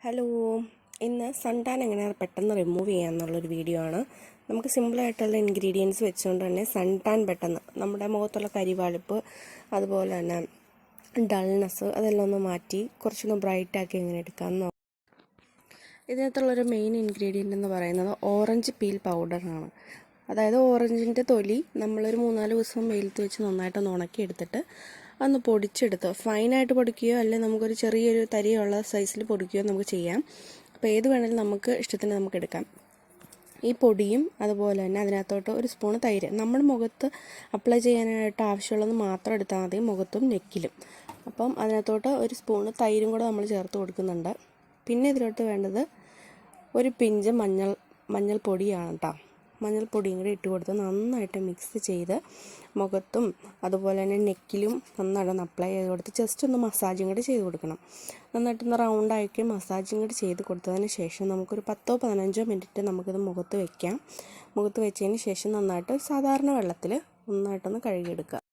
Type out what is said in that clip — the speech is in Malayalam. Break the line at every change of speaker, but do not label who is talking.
ഹലോ, ഇന്ന് സൺ ടാൻ എങ്ങനെ പെട്ടെന്ന് റിമൂവ് ചെയ്യാമെന്നുള്ളൊരു വീഡിയോ ആണ്. നമുക്ക് സിമ്പിളായിട്ടുള്ള ഇൻഗ്രീഡിയൻസ് വെച്ചുകൊണ്ട് തന്നെ സൺ ടാൻ പെട്ടെന്ന് നമ്മുടെ മുഖത്തുള്ള കരിവാളിപ്പ്, അതുപോലെ തന്നെ ഡൾനെസ് അതെല്ലാം ഒന്ന് മാറ്റി കുറച്ചൊന്ന് ബ്രൈറ്റാക്കി എങ്ങനെ എടുക്കാമെന്ന് നോക്കാം. ഇതിനകത്തുള്ളൊരു മെയിൻ ഇൻഗ്രീഡിയൻ്റ് എന്ന് പറയുന്നത് ഓറഞ്ച് പീൽ പൗഡറാണ്. അതായത് ഓറഞ്ചിൻ്റെ തൊലി നമ്മളൊരു 3-4 ദിവസം വെയിലത്ത് വെച്ച് നന്നായിട്ടൊന്ന് ഉണക്കിയെടുത്തിട്ട് അതൊന്ന് പൊടിച്ചെടുത്ത് ഫൈനായിട്ട് പൊടിക്കുകയോ അല്ലെങ്കിൽ നമുക്കൊരു ചെറിയൊരു തരിയുള്ള സൈസിൽ പൊടിക്കുകയോ നമുക്ക് ചെയ്യാം. അപ്പോൾ ഏത് വേണമെങ്കിലും നമുക്ക് ഇഷ്ടത്തിന് നമുക്ക് എടുക്കാം. ഈ പൊടിയും അതുപോലെ തന്നെ അതിനകത്തോട്ട് ഒരു സ്പൂൺ തൈര് നമ്മുടെ മുഖത്ത് അപ്ലൈ ചെയ്യാനായിട്ട് ആവശ്യമുള്ളത് മാത്രം എടുത്താൽ മതി, മുഖത്തും നെക്കിലും. അപ്പം അതിനകത്തോട്ട് ഒരു സ്പൂൺ തൈരും കൂടെ നമ്മൾ ചേർത്ത് കൊടുക്കുന്നുണ്ട്. പിന്നെ ഇതിലോട്ട് വേണ്ടത് ഒരു പിഞ്ച് മഞ്ഞൾപ്പൊടിയാണ് കേട്ടോ. മഞ്ഞൾപ്പൊടിയും കൂടി ഇട്ട് കൊടുത്ത് നന്നായിട്ട് മിക്സ് ചെയ്ത് മുഖത്തും അതുപോലെ തന്നെ നെക്കിലും നന്നായിട്ടൊന്ന് അപ്ലൈ ചെയ്ത് കൊടുത്ത് ജസ്റ്റ് ഒന്ന് മസാജും കൂടി ചെയ്ത് കൊടുക്കണം. നന്നായിട്ടൊന്ന് റൗണ്ടാക്കി മസാജും കൂടി ചെയ്ത് കൊടുത്തതിന് ശേഷം നമുക്കൊരു 10-15 മിനിറ്റ് നമുക്കിത് മുഖത്ത് വയ്ക്കാം. മുഖത്ത് വെച്ചതിന് ശേഷം നന്നായിട്ട് സാധാരണ വെള്ളത്തിൽ നന്നായിട്ടൊന്ന് കഴുകിയെടുക്കുക.